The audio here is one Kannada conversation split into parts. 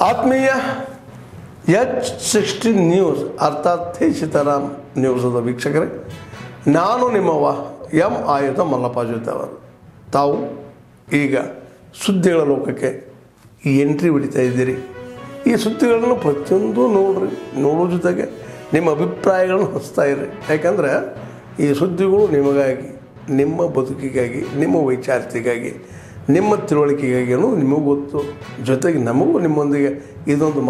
ಆತ್ಮೀಯ H16 ನ್ಯೂಸ್ ಅರ್ಥಾತ್ ಸೀತಾರಾಮ್ ನ್ಯೂಸದ ವೀಕ್ಷಕರೇ, ನಾನು ನಿಮ್ಮವ ಎಂ ಆಯುಧ ಮಲ್ಲಪ್ಪ ಜೊತೆ ಅವರು. ತಾವು ಈಗ ಸುದ್ದಿಗಳ ಲೋಕಕ್ಕೆ ಎಂಟ್ರಿ ಹೊಡಿತಾ ಇದ್ದೀರಿ. ಈ ಸುದ್ದಿಗಳನ್ನು ಪ್ರತಿಯೊಂದು ನೋಡೋ ಜೊತೆಗೆ ನಿಮ್ಮ ಅಭಿಪ್ರಾಯಗಳನ್ನು ಹಚ್ತಾ ಇರಿ. ಯಾಕಂದರೆ ಈ ಸುದ್ದಿಗಳು ನಿಮಗಾಗಿ, ನಿಮ್ಮ ಬದುಕಿಗಾಗಿ, ನಿಮ್ಮ ವೈಚಾರಿಕೆಗಾಗಿ, ನಿಮ್ಮ ತಿಳುವಳಿಕೆಗಾಗಿ ಅನ್ನೋದು ನಿಮಗೂ ಗೊತ್ತು. ಜೊತೆಗೆ ನಮಗೂ ನಿಮ್ಮೊಂದಿಗೆ ಇದೊಂದು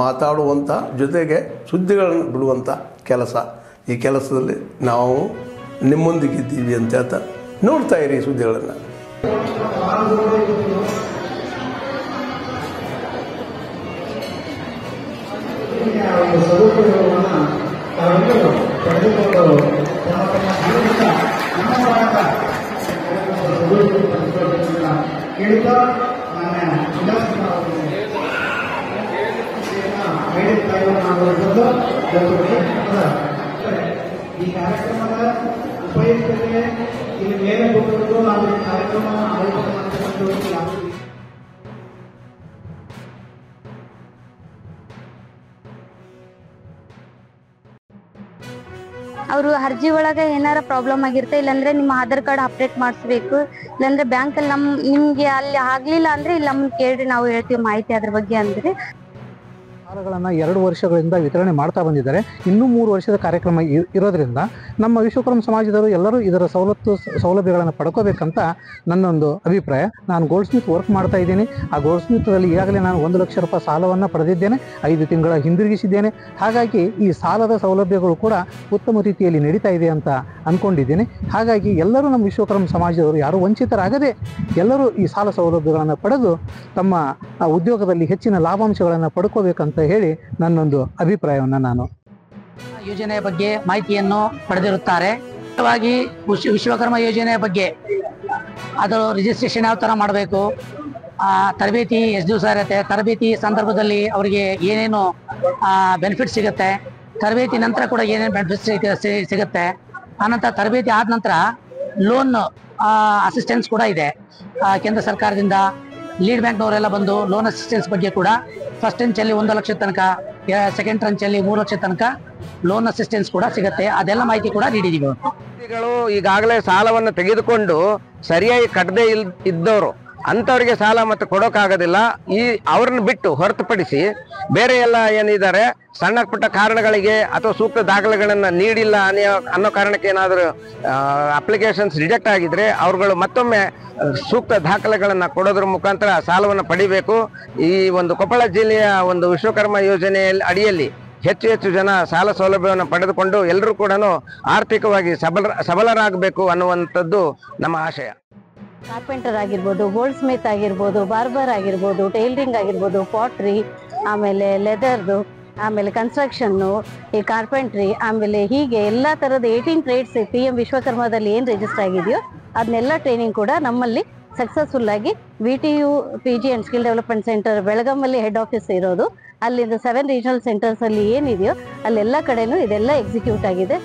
ಮಾತಾಡುವಂಥ ಜೊತೆಗೆ ಸುದ್ದಿಗಳನ್ನು ಬಿಡುವಂಥ ಕೆಲಸ. ಈ ಕೆಲಸದಲ್ಲಿ ನಾವು ನಿಮ್ಮೊಂದಿಗಿದ್ದೀವಿ ಅಂತ ಹೇಳ್ತಾ ನೋಡ್ತಾ ಇರಿ ಈ ಸುದ್ದಿಗಳನ್ನು. ಈ ಕಾರ್ಯಕ್ರಮದ ಉಪಯುಕ್ತತೆ ಇಲ್ಲಿ ಮೇಲೆ ಕೊಟ್ಟರು ನಾವು ಕಾರ್ಯಕ್ರಮ ಆಯೋಜನೆ ಮಾಡತಕ್ಕಂಥ ಅವರು ಅರ್ಜಿ ಒಳಗೆ ಏನಾರ ಪ್ರಾಬ್ಲಮ್ ಆಗಿರುತ್ತೆ, ಇಲ್ಲಾಂದ್ರೆ ನಿಮ್ಮ ಆಧಾರ್ ಕಾರ್ಡ್ ಅಪ್ಡೇಟ್ ಮಾಡಿಸ್ಬೇಕು, ಇಲ್ಲಾಂದ್ರೆ ಬ್ಯಾಂಕಲ್ಲಿ ನಿಮ್ಗೆ ಅಲ್ಲಿ ಆಗ್ಲಿಲ್ಲ ಅಂದ್ರೆ ಇಲ್ಲಿ ನಮ್ಗೆ ಕೇಳ್ರಿ, ನಾವು ಹೇಳ್ತೀವಿ ಮಾಹಿತಿ ಅದ್ರ ಬಗ್ಗೆ ಅಂದ್ರೆ. ಸಾಲಗಳನ್ನು 2 ವರ್ಷಗಳಿಂದ ವಿತರಣೆ ಮಾಡ್ತಾ ಬಂದಿದ್ದಾರೆ. ಇನ್ನೂ 3 ವರ್ಷದ ಕಾರ್ಯಕ್ರಮ ಇರೋದ್ರಿಂದ ನಮ್ಮ ವಿಶ್ವಕರ್ಮ ಸಮಾಜದವರು ಎಲ್ಲರೂ ಇದರ ಸೌಲಭ್ಯಗಳನ್ನು ಪಡ್ಕೋಬೇಕಂತ ನನ್ನೊಂದು ಅಭಿಪ್ರಾಯ. ನಾನು ಗೋಲ್ಡ್ ಸ್ಮಿತ್ ವರ್ಕ್ ಮಾಡ್ತಾ ಇದ್ದೀನಿ. ಆ ಗೋಲ್ಡ್ ಸ್ಮಿತ್ನಲ್ಲಿ ಈಗಾಗಲೇ ನಾನು 1 ಲಕ್ಷ ರೂಪಾಯಿ ಸಾಲವನ್ನು ಪಡೆದಿದ್ದೇನೆ, 5 ತಿಂಗಳ ಹಿಂದಿರುಗಿಸಿದ್ದೇನೆ. ಹಾಗಾಗಿ ಈ ಸಾಲದ ಸೌಲಭ್ಯಗಳು ಕೂಡ ಉತ್ತಮ ರೀತಿಯಲ್ಲಿ ನಡೀತಾ ಇದೆ ಅಂತ ಅಂದ್ಕೊಂಡಿದ್ದೇನೆ. ಹಾಗಾಗಿ ಎಲ್ಲರೂ ನಮ್ಮ ವಿಶ್ವಕರ್ಮ ಸಮಾಜದವರು ಯಾರೂ ವಂಚಿತರಾಗದೆ ಎಲ್ಲರೂ ಈ ಸಾಲ ಸೌಲಭ್ಯಗಳನ್ನು ಪಡೆದು ತಮ್ಮ ಉದ್ಯೋಗದಲ್ಲಿ ಹೆಚ್ಚಿನ ಲಾಭಾಂಶಗಳನ್ನು ಪಡ್ಕೋಬೇಕಂತ ಹೇಳಿ ನನ್ನೊಂದು ಅಭಿಪ್ರಾಯವನ್ನು ನಾನು ಯೋಜನೆಯ ಬಗ್ಗೆ ಮಾಹಿತಿಯನ್ನು ಪಡೆದಿರುತ್ತಾರೆ. ವಿಶ್ವಕರ್ಮ ಯೋಜನೆಯ ಬಗ್ಗೆ ಅದರ ರಿಜಿಸ್ಟ್ರೇಷನ್ ಯಾವ ಥರ ಮಾಡಬೇಕು, ತರಬೇತಿ ಎಷ್ಟು ದಿವಸ ಇರುತ್ತೆ, ತರಬೇತಿ ಸಂದರ್ಭದಲ್ಲಿ ಅವರಿಗೆ ಏನೇನು ಬೆನಿಫಿಟ್ ಸಿಗುತ್ತೆ, ತರಬೇತಿ ನಂತರ ಕೂಡ ಏನೇನು ಬೆನಿಫಿಟ್ ಸಿಗುತ್ತೆ, ಆನಂತರ ತರಬೇತಿ ಆದ ನಂತರ ಲೋನ್ ಅಸಿಸ್ಟೆನ್ಸ್ ಕೂಡ ಇದೆ ಕೇಂದ್ರ ಸರ್ಕಾರದಿಂದ. ಲೀಡ್ ಬ್ಯಾಂಕ್ನವರೆಲ್ಲ ಬಂದು ಲೋನ್ ಅಸಿಸ್ಟೆನ್ಸ್ ಬಗ್ಗೆ ಕೂಡ ಫಸ್ಟ್ ಟ್ರಂಚಲ್ಲಿ 1 ಲಕ್ಷ ತನಕ, ಸೆಕೆಂಡ್ ಟ್ರಂಚಲ್ಲಿ 3 ಲಕ್ಷ ತನಕ ಲೋನ್ ಅಸಿಸ್ಟೆನ್ಸ್ ಕೂಡ ಸಿಗುತ್ತೆ. ಅದೆಲ್ಲ ಮಾಹಿತಿ ಕೂಡ ನೀಡಿದ್ದೀವಿ. ಈಗಾಗಲೇ ಸಾಲವನ್ನು ತೆಗೆದುಕೊಂಡು ಸರಿಯಾಗಿ ಕಟ್ಟದೇ ಇದ್ದವರು ಅಂಥವ್ರಿಗೆ ಸಾಲ ಮತ್ತೆ ಕೊಡೋಕ್ಕಾಗೋದಿಲ್ಲ. ಅವ್ರನ್ನ ಬಿಟ್ಟು ಹೊರತುಪಡಿಸಿ ಬೇರೆ ಎಲ್ಲ ಏನಿದ್ದಾರೆ ಸಣ್ಣ ಪುಟ್ಟ ಕಾರಣಗಳಿಗೆ ಅಥವಾ ಸೂಕ್ತ ದಾಖಲೆಗಳನ್ನು ನೀಡಿಲ್ಲ ಅನ್ನೋ ಕಾರಣಕ್ಕೆ ಏನಾದರೂ ಅಪ್ಲಿಕೇಶನ್ಸ್ ರಿಜೆಕ್ಟ್ ಆಗಿದ್ರೆ ಅವ್ರುಗಳು ಮತ್ತೊಮ್ಮೆ ಸೂಕ್ತ ದಾಖಲೆಗಳನ್ನು ಕೊಡೋದ್ರ ಮುಖಾಂತರ ಸಾಲವನ್ನು ಪಡಿಬೇಕು. ಈ ಒಂದು ಕೊಪ್ಪಳ ಜಿಲ್ಲೆಯ ಒಂದು ವಿಶ್ವಕರ್ಮ ಯೋಜನೆಯಲ್ಲಿ ಅಡಿಯಲ್ಲಿ ಹೆಚ್ಚು ಜನ ಸಾಲ ಸೌಲಭ್ಯವನ್ನು ಪಡೆದುಕೊಂಡು ಎಲ್ಲರೂ ಕೂಡ ಆರ್ಥಿಕವಾಗಿ ಸಬಲರಾಗಬೇಕು ಅನ್ನುವಂಥದ್ದು ನಮ್ಮ ಆಶಯ. ಕಾರ್ಪೆಂಟರ್ ಆಗಿರ್ಬೋದು, ಗೋಲ್ಡ್ ಸ್ಮಿತ್ ಆಗಿರ್ಬೋದು, ಬಾರ್ಬರ್ ಆಗಿರ್ಬೋದು, ಟೈಲರಿಂಗ್ ಆಗಿರ್ಬೋದು, ಪಾಟ್ರಿ, ಆಮೇಲೆ ಲೆದರ್ದು, ಆಮೇಲೆ ಕನ್ಸ್ಟ್ರಕ್ಷನ್ನು, ಈ ಕಾರ್ಪೆಂಟ್ರಿ, ಆಮೇಲೆ ಹೀಗೆ ಎಲ್ಲ ಥರದ 18 ಟ್ರೇಡ್ಸ್ PM ವಿಶ್ವಕರ್ಮದಲ್ಲಿ ಏನು ರಿಜಿಸ್ಟರ್ ಆಗಿದೆಯೋ ಅದನ್ನೆಲ್ಲ ಟ್ರೈನಿಂಗ್ ಕೂಡ ನಮ್ಮಲ್ಲಿ ಸಕ್ಸಸ್ಫುಲ್ ಆಗಿ VTU PG and skill development centre ಬೆಳಗಾಮಲ್ಲಿ ಹೆಡ್ ಆಫೀಸ್ ಇರೋದು. ಅಲ್ಲಿಂದ 7 ರೀಜನಲ್ ಸೆಂಟರ್ಸಲ್ಲಿ ಏನಿದೆಯೋ ಅಲ್ಲೆಲ್ಲ ಕಡೆನೂ ಇದೆಲ್ಲ ಎಕ್ಸಿಕ್ಯೂಟ್ ಆಗಿದೆ.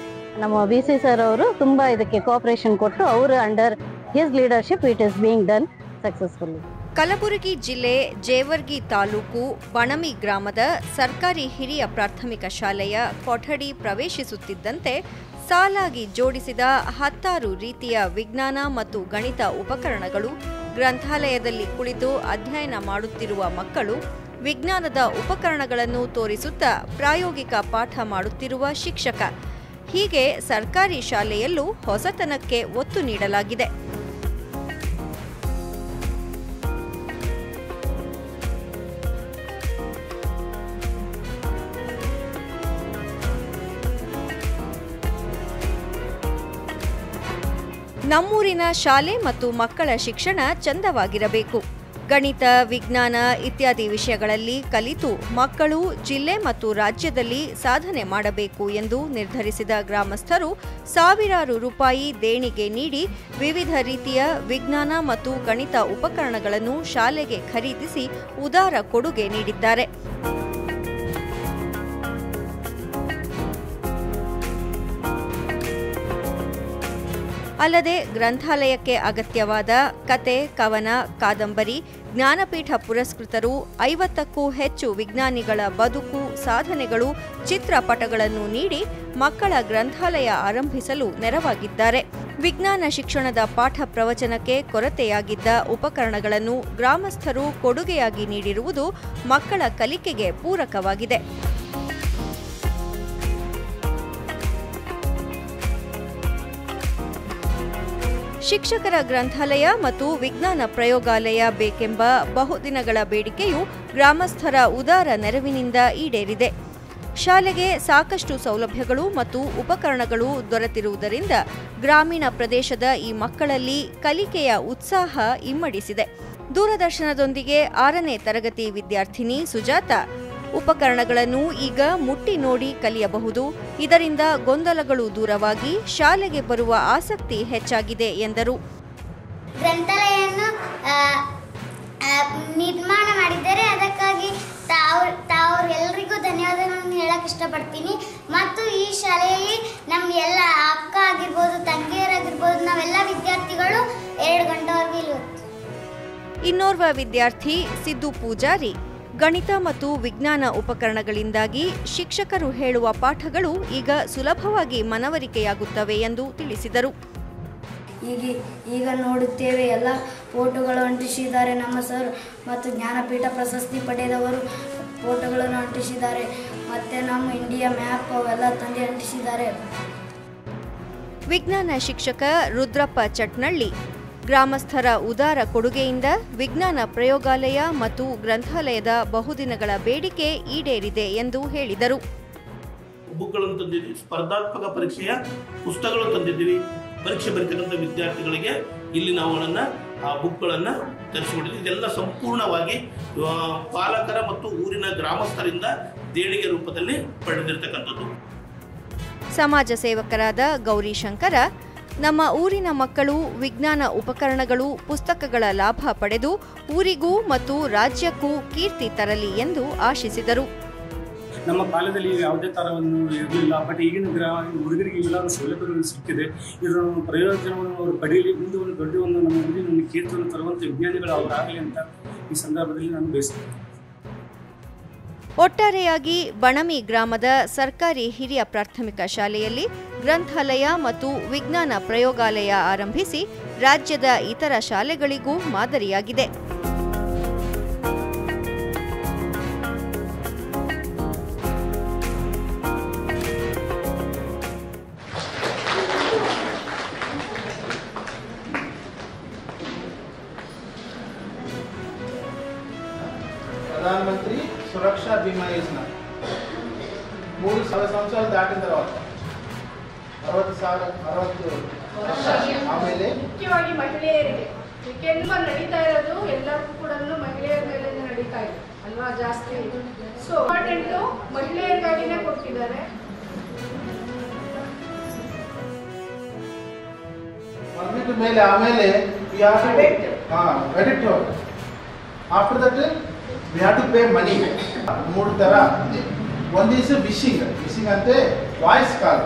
ನಮ್ಮ BC ಸರ್ ಅವರು ತುಂಬ ಇದಕ್ಕೆ ಕೋಆಪರೇಷನ್ ಕೊಟ್ಟು ಅವರ under his leadership it is being done successfully. Kalaburagi ಜಿಲ್ಲೆ ಜೇವರ್ಗಿ ತಾಲೂಕು ಬಣಮಿ ಗ್ರಾಮದ ಸರ್ಕಾರಿ ಹಿರಿಯ ಪ್ರಾಥಮಿಕ ಶಾಲೆಯ ಕೊಠಡಿ ಪ್ರವೇಶಿಸುತ್ತಿದ್ದಂತೆ ಸಾಲಾಗಿ ಜೋಡಿಸಿದ 10 ರೀತಿಯ ವಿಜ್ಞಾನ ಮತ್ತು ಗಣಿತ ಉಪಕರಣಗಳು, ಗ್ರಂಥಾಲಯದಲ್ಲಿ ಕುಳಿತು ಅಧ್ಯಯನ ಮಾಡುತ್ತಿರುವ ಮಕ್ಕಳು, ವಿಜ್ಞಾನದ ಉಪಕರಣಗಳನ್ನು ತೋರಿಸುತ್ತಾ ಪ್ರಾಯೋಗಿಕ ಪಾಠ ಮಾಡುತ್ತಿರುವ ಶಿಕ್ಷಕ, ಹೀಗೆ ಸರ್ಕಾರಿ ಶಾಲೆಯಲ್ಲೂ ಹೊಸತನಕ್ಕೆ ಒತ್ತು ನೀಡಲಾಗಿದೆ. ನಮ್ಮೂರಿನ ಶಾಲೆ ಮತ್ತು ಮಕ್ಕಳ ಶಿಕ್ಷಣ ಚಂದವಾಗಿರಬೇಕು. ಗಣಿತ, ವಿಜ್ಞಾನ ಇತ್ಯಾದಿ ವಿಷಯಗಳಲ್ಲಿ ಕಲಿತು ಮಕ್ಕಳು ಜಿಲ್ಲೆ ಮತ್ತು ರಾಜ್ಯದಲ್ಲಿ ಸಾಧನೆ ಮಾಡಬೇಕು ಎಂದು ನಿರ್ಧರಿಸಿದ ಗ್ರಾಮಸ್ಥರು ಸಾವಿರಾರು ರೂಪಾಯಿ ದೇಣಿಗೆ ನೀಡಿ ವಿವಿಧ ರೀತಿಯ ವಿಜ್ಞಾನ ಮತ್ತು ಗಣಿತ ಉಪಕರಣಗಳನ್ನು ಶಾಲೆಗೆ ಖರೀದಿಸಿ ಉದಾರ ಕೊಡುಗೆ ನೀಡಿದ್ದಾರೆ. ಅಲ್ಲದೆ ಗ್ರಂಥಾಲಯಕ್ಕೆ ಅಗತ್ಯವಾದ ಕತೆ, ಕವನ, ಕಾದಂಬರಿ, ಜ್ಞಾನಪೀಠ ಪುರಸ್ಕೃತರು, 50ಕ್ಕೂ ಹೆಚ್ಚು ವಿಜ್ಞಾನಿಗಳ ಬದುಕು, ಸಾಧನೆಗಳು, ಚಿತ್ರಪಟಗಳನ್ನು ನೀಡಿ ಮಕ್ಕಳ ಗ್ರಂಥಾಲಯ ಆರಂಭಿಸಲು ನೆರವಾಗಿದ್ದಾರೆ. ವಿಜ್ಞಾನ ಶಿಕ್ಷಣದ ಪಾಠ ಪ್ರವಚನಕ್ಕೆ ಕೊರತೆಯಾಗಿದ್ದ ಉಪಕರಣಗಳನ್ನು ಗ್ರಾಮಸ್ಥರು ಕೊಡುಗೆಯಾಗಿ ನೀಡಿರುವುದು ಮಕ್ಕಳ ಕಲಿಕೆಗೆ ಪೂರಕವಾಗಿದೆ. ಶಿಕ್ಷಕರ ಗ್ರಂಥಾಲಯ ಮತ್ತು ವಿಜ್ಞಾನ ಪ್ರಯೋಗಾಲಯ ಬೇಕೆಂಬ ಬಹುದಿನಗಳ ಬೇಡಿಕೆಯು ಗ್ರಾಮಸ್ಥರ ಉದಾರ ನೆರವಿನಿಂದ ಈಡೇರಿದೆ. ಶಾಲೆಗೆ ಸಾಕಷ್ಟು ಸೌಲಭ್ಯಗಳು ಮತ್ತು ಉಪಕರಣಗಳು ದೊರೆತಿರುವುದರಿಂದ ಗ್ರಾಮೀಣ ಪ್ರದೇಶದ ಈ ಮಕ್ಕಳಲ್ಲಿ ಕಲಿಕೆಯ ಉತ್ಸಾಹ ಇಮ್ಮಡಿಸಿದೆ. ದೂರದರ್ಶನದೊಂದಿಗೆ 6ನೇ ತರಗತಿ ವಿದ್ಯಾರ್ಥಿನಿ ಸುಜಾತ ಉಪಕರಣಗಳನ್ನು ಈಗ ಮುಟ್ಟಿ ನೋಡಿ ಕಲಿಯಬಹುದು. ಇದರಿಂದ ಗೊಂದಲಗಳು ದೂರವಾಗಿ ಶಾಲೆಗೆ ಬರುವ ಆಸಕ್ತಿ ಹೆಚ್ಚಾಗಿದೆ ಎಂದರು. ಗ್ರಂಥಾಲಯವನ್ನು ನಿರ್ಮಾಣ ಮಾಡಿದ್ದಾರೆ. ಅದಕ್ಕಾಗಿ ತಾವ್ರೆಲ್ಲರಿಗೂ ಧನ್ಯವಾದಗಳನ್ನು ಹೇಳಕ್ಕೆ ಇಷ್ಟಪಡ್ತೀನಿ. ಮತ್ತು ಈ ಶಾಲೆಯಲ್ಲಿ ನಮ್ಮ ಎಲ್ಲ ಅಕ್ಕ ಆಗಿರ್ಬೋದು, ತಂಗಿಯರಾಗಿರ್ಬೋದು, ನಾವೆಲ್ಲ ವಿದ್ಯಾರ್ಥಿಗಳು 2 ಗಂಟೆವರೆಗೂ ಇಲ್ಲಿ ಓದ್ತೀವಿ. ಇನ್ನೋರ್ವ ವಿದ್ಯಾರ್ಥಿ ಸಿದ್ದು ಪೂಜಾರಿ ಗಣಿತ ಮತ್ತು ವಿಜ್ಞಾನ ಉಪಕರಣಗಳಿಂದಾಗಿ ಶಿಕ್ಷಕರು ಹೇಳುವ ಪಾಠಗಳು ಈಗ ಸುಲಭವಾಗಿ ಮನವರಿಕೆಯಾಗುತ್ತವೆ ಎಂದು ತಿಳಿಸಿದರು. ಈಗ ನೋಡುತ್ತೇವೆ, ಎಲ್ಲ ಫೋಟೋಗಳು ಅಂಟಿಸಿದ್ದಾರೆ. ನಮ್ಮ ಸರ್ ಮತ್ತು ಜ್ಞಾನಪೀಠ ಪ್ರಶಸ್ತಿ ಪಡೆದವರು ಫೋಟೋಗಳನ್ನು ಅಂಟಿಸಿದ್ದಾರೆ. ಮತ್ತು ನಮ್ಮ ಇಂಡಿಯಾ ಮ್ಯಾಪ್ ಅವೆಲ್ಲ ತಂದು ಅಂಟಿಸಿದ್ದಾರೆ. ವಿಜ್ಞಾನ ಶಿಕ್ಷಕ ರುದ್ರಪ್ಪ ಚಟ್ನಳ್ಳಿ ಗ್ರಾಮಸ್ಥರ ಉದಾರ ಕೊಡುಗೆಯಿಂದ ವಿಜ್ಞಾನ ಪ್ರಯೋಗಾಲಯ ಮತ್ತು ಗ್ರಂಥಾಲಯದ ಬಹುದಿನಗಳ ಬೇಡಿಕೆ ಈಡೇರಿದೆ ಎಂದು ಹೇಳಿದರು. ಬುಕ್ಗಳನ್ನು ತಂದಿದ್ದೀವಿ, ಸ್ಪರ್ಧಾತ್ಮಕ ಪರೀಕ್ಷೆಯ ಪುಸ್ತಕಗಳು ತಂದಿದ್ದೀವಿ. ಪರೀಕ್ಷೆ ಬರೀತಕ್ಕಂಥ ವಿದ್ಯಾರ್ಥಿಗಳಿಗೆ ಇಲ್ಲಿ ನಾವು ಆ ಬುಕ್ಗಳನ್ನು ತರಿಸಿಕೊಟ್ಟಿದ್ದೀವಿ. ಇದೆಲ್ಲ ಸಂಪೂರ್ಣವಾಗಿ ಪಾಲಕರ ಮತ್ತು ಊರಿನ ಗ್ರಾಮಸ್ಥರಿಂದ ದೇಣಿಗೆ ರೂಪದಲ್ಲಿ ಪಡೆದಿರತಕ್ಕಂಥದ್ದು. ಸಮಾಜ ಸೇವಕರಾದ ಗೌರಿಶಂಕರ ನಮ್ಮ ಊರಿನ ಮಕ್ಕಳು ವಿಜ್ಞಾನ ಉಪಕರಣಗಳು, ಪುಸ್ತಕಗಳ ಲಾಭ ಪಡೆದು ಊರಿಗೂ ಮತ್ತು ರಾಜ್ಯಕ್ಕೂ ಕೀರ್ತಿ ತರಲಿ ಎಂದು ಆಶಿಸಿದರು. ನಮ್ಮ ಕಾಲದಲ್ಲಿ ಯಾವುದೇ ಥರವನ್ನು ಇರಲಿಲ್ಲ, ಬಟ್ ಈಗಿನ ಹುಡುಗರಿಗೆ ಎಲ್ಲ ಸೌಲಭ್ಯಗಳು ಸಿಕ್ಕಿದೆ. ಇದರ ಪ್ರಯೋಜನವನ್ನು ಅವರು ಪಡೆಯಲಿ, ಮುಂದೆ ಒಂದು ದೊಡ್ಡ ಒಂದು ನಮ್ಮ ಊರಿನ ಕೀರ್ತಿಯನ್ನು ತರುವಂಥ ವಿಜ್ಞಾನಿಗಳು ಅವರಾಗಲಿ ಅಂತ ಈ ಸಂದರ್ಭದಲ್ಲಿ ನಾನು ಬಯಸುತ್ತೇನೆ. ಒಟ್ಟಾರೆಯಾಗಿ ಬಣಮಿ ಗ್ರಾಮದ ಸರ್ಕಾರಿ ಹಿರಿಯ ಪ್ರಾಥಮಿಕ ಶಾಲೆಯಲ್ಲಿ ಗ್ರಂಥಾಲಯ ಮತ್ತು ವಿಜ್ಞಾನ ಪ್ರಯೋಗಾಲಯ ಆರಂಭಿಸಿ ರಾಜ್ಯದ ಇತರ ಶಾಲೆಗಳಿಗೂ ಮಾದರಿಯಾಗಿದೆ. ప్రధానమంత్రి సురక్షా బీమా యోజన 3 సంవత్సరాలు దాటిన తర్వాత 60 ಆಮೇಲೆ ಮುಖ್ಯವಾಗಿ ಮಹಿಳೆಯರಿಗೆ ಏಕೆಂದ್ರೆ ನಡೀತಾ ಇರೋದು ಎಲ್ಲರಿಗೂ ಕೂಡ ಮಹಿಳೆಯರ ಮೇಲೆ ನಡೀತಾ ಇದೆ ಅಲ್ವಾ ಜಾಸ್ತಿ. ಸೊ ಇಂಪಾರ್ಟೆಂಟ್ ಮಹಿಳೆಯರಿಗಾಗಿನೇ ಕೊಟ್ಟಿದ್ದಾರೆ. ಪರ್ಮಿಟ್ ಮೇಲೆ ಆಮೇಲೆ credit after that we have to pay money. 3 ಥರ. ಒಂದು ಈಸ್ ವಿಶಿಂಗ್ ಅಂತೆ ವಾಯ್ಸ್ ಕಾಲ್.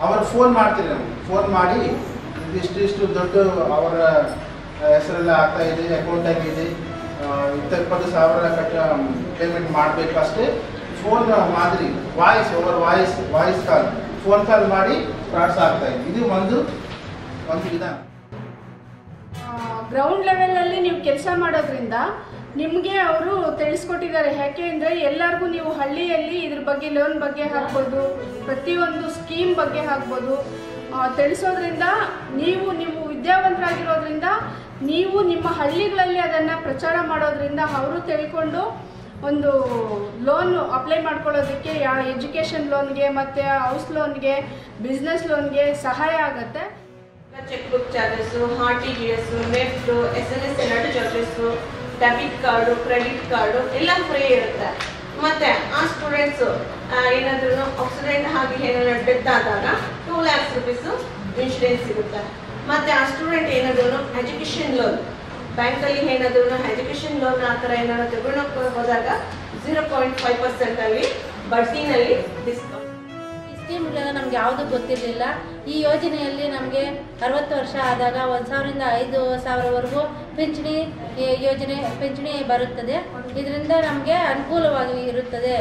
ಅವರು ಫೋನ್ ಮಾಡ್ತೀರಿ, ನಮ್ಗೆ ಫೋನ್ ಮಾಡಿ ಇಷ್ಟು ದೊಡ್ಡ ಅವರ ಹೆಸರೆಲ್ಲ ಆಗ್ತಾ ಇದೆ, ಅಕೌಂಟಾಗಿ ಇದೆ, 20,000 ಪೇಮೆಂಟ್ ಮಾಡಬೇಕು ಅಷ್ಟೇ. ಫೋನ್ ಮಾದರಿ ವಾಯ್ಸ್ ಕಾಲ್, ಫೋನ್ ಕಾಲ್ ಮಾಡಿ ಫ್ರಾಡ್ಸ್ ಆಗ್ತಾ ಇದೆ. ಇದು ಒಂದು ವಿಧಾನ. ಗ್ರೌಂಡ್ ಲೆವೆಲಲ್ಲಿ ನೀವು ಕೆಲಸ ಮಾಡೋದ್ರಿಂದ ನಿಮಗೆ ಅವರು ತಿಳಿಸ್ಕೊಟ್ಟಿದ್ದಾರೆ. ಯಾಕೆ ಅಂದರೆ ಎಲ್ಲರಿಗೂ ನೀವು ಹಳ್ಳಿಯಲ್ಲಿ ಇದ್ರ ಬಗ್ಗೆ ಲೋನ್ ಬಗ್ಗೆ ಹಾಕ್ಬೋದು, ಪ್ರತಿಯೊಂದು ಸ್ಕೀಮ್ ಬಗ್ಗೆ ಹಾಕ್ಬೋದು. ತಿಳಿಸೋದ್ರಿಂದ ನೀವು ವಿದ್ಯಾವಂತರಾಗಿರೋದ್ರಿಂದ ನೀವು ನಿಮ್ಮ ಹಳ್ಳಿಗಳಲ್ಲಿ ಅದನ್ನು ಪ್ರಚಾರ ಮಾಡೋದ್ರಿಂದ ಅವರು ತಿಳ್ಕೊಂಡು ಒಂದು ಲೋನ್ ಅಪ್ಲೈ ಮಾಡ್ಕೊಳ್ಳೋದಕ್ಕೆ ಎಜುಕೇಷನ್ ಲೋನ್ಗೆ ಮತ್ತು ಹೌಸ್ ಲೋನ್ಗೆ, ಬಿಸ್ನೆಸ್ ಲೋನ್ಗೆ ಸಹಾಯ ಆಗುತ್ತೆ. Cheque book charges, RTGS, NEFT, SMS ಎರಡು charges, debit card, credit card ಎಲ್ಲ ಫ್ರೀ ಇರುತ್ತೆ. ಮತ್ತು ಆ ಸ್ಟೂಡೆಂಟ್ಸು ಏನಾದ್ರೂ ಆಕ್ಸಿಡೆಂಟ್ ಆಗಿ ಏನಾದ್ರು ಡೆತ್ ಆದಾಗ 2 lakhs rupees ಇನ್ಶೂರೆನ್ಸ್ ಸಿಗುತ್ತೆ. ಮತ್ತು ಆ ಸ್ಟೂಡೆಂಟ್ ಏನಾದ್ರೂ ಎಜುಕೇಷನ್ ಲೋನ್ ಬ್ಯಾಂಕಲ್ಲಿ ಏನಾದ್ರೂ ಎಜುಕೇಷನ್ ಲೋನ್ ಆ ಥರ ಏನಾದ್ರು ತಗೊಳಕ್ಕೆ ಹೋದಾಗ 0.5% ಅಲ್ಲಿ ಬಡ್ಡಿನಲ್ಲಿ ಡಿಸ್ಕೌಂಟ್. ಈ ಸ್ಕೀಮ್ಗಳೆಲ್ಲ ನಮ್ಗೆ ಯಾವುದೂ ಗೊತ್ತಿರಲಿಲ್ಲ. ಈ ಯೋಜನೆಯಲ್ಲಿ ನಮಗೆ 60 ವರ್ಷ ಆದಾಗ 1,000 ರಿಂದ 5,000ವರೆಗೂ ಪಿಂಚಣಿ ಬರುತ್ತದೆ. ಇದರಿಂದ ನಮಗೆ ಅನುಕೂಲವಾಗಿ ಇರುತ್ತದೆ.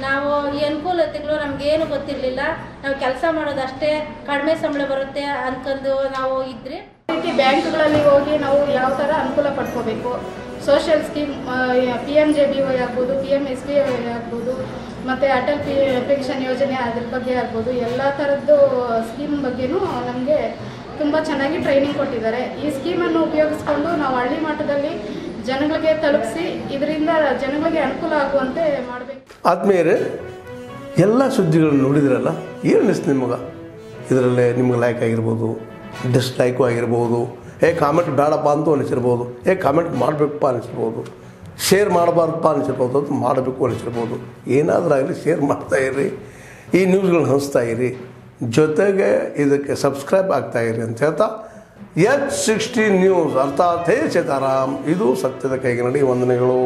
ನಾವು ಈ ಅನುಕೂಲತೆಗಳು ನಮಗೇನು ಗೊತ್ತಿರಲಿಲ್ಲ. ನಾವು ಕೆಲಸ ಮಾಡೋದಷ್ಟೇ, ಕಡಿಮೆ ಸಂಬಳ ಬರುತ್ತೆ ಅಂದ್ಕೊಂಡು ನಾವು ಇದ್ರಿ. ಬ್ಯಾಂಕ್ಗಳಲ್ಲಿ ಹೋಗಿ ನಾವು ಯಾವ ಥರ ಅನುಕೂಲ ಪಡ್ಕೋಬೇಕು, ಸೋಷಿಯಲ್ ಸ್ಕೀಮ್ PMJBY ಆಗ್ಬೋದು, PMSBY ಆಗ್ಬೋದು, ಮತ್ತು ಅಟಲ್ ಪೆನ್ಷನ್ ಯೋಜನೆ ಅದ್ರ ಬಗ್ಗೆ ಆಗ್ಬೋದು, ಎಲ್ಲ ಥರದ್ದು ಸ್ಕೀಮ್ ಬಗ್ಗೆನೂ ನಮಗೆ ತುಂಬ ಚೆನ್ನಾಗಿ ಟ್ರೈನಿಂಗ್ ಕೊಟ್ಟಿದ್ದಾರೆ. ಈ ಸ್ಕೀಮನ್ನು ಉಪಯೋಗಿಸ್ಕೊಂಡು ನಾವು ಹಳ್ಳಿ ಮಟ್ಟದಲ್ಲಿ ಜನಗಳಿಗೆ ತಲುಪಿಸಿ ಇದರಿಂದ ಜನಗಳಿಗೆ ಅನುಕೂಲ ಆಗುವಂತೆ ಮಾಡಬೇಕು. ಆದ್ಮೇಲೆ ಎಲ್ಲ ಸುದ್ದಿಗಳನ್ನು ನೋಡಿದ್ರಲ್ಲ, ಏನು ಅನಿಸ್ತು ನಿಮಗೆ? ಇದರಲ್ಲೇ ನಿಮ್ಗೆ ಲೈಕ್ ಆಗಿರ್ಬೋದು, ಡಿಸ್ಲೈಕು ಆಗಿರ್ಬೋದು, ಕಾಮೆಂಟ್ ಬೇಡಪ್ಪ ಅಂತೂ ಅನಿಸಿರ್ಬೋದು, ಕಾಮೆಂಟ್ ಮಾಡಬೇಕಪ್ಪ ಅನಿಸಿರ್ಬೋದು, ಶೇರ್ ಮಾಡಬಾರ್ದಪ್ಪ ಅನಿಸಿರ್ಬೋದು, ಅದು ಮಾಡಬೇಕು ಅನಿಸಿರ್ಬೋದು. ಏನಾದರೂ ಆಗಲಿ ಶೇರ್ ಮಾಡ್ತಾಯಿರಿ, ಈ ನ್ಯೂಸ್ಗಳನ್ನ ಹಂಚ್ತಾ ಇರಿ, ಜೊತೆಗೆ ಇದಕ್ಕೆ ಸಬ್ಸ್ಕ್ರೈಬ್ ಆಗ್ತಾಯಿರಿ ಅಂತ ಹೇಳ್ತಾ H16 ನ್ಯೂಸ್ ಅರ್ಥಾತ್ ಹೇ ಸೀತಾರಾಮ್, ಇದು ಸತ್ಯದ ಕೈಗೆ ನಡಿ. ವಂದನೆಗಳು.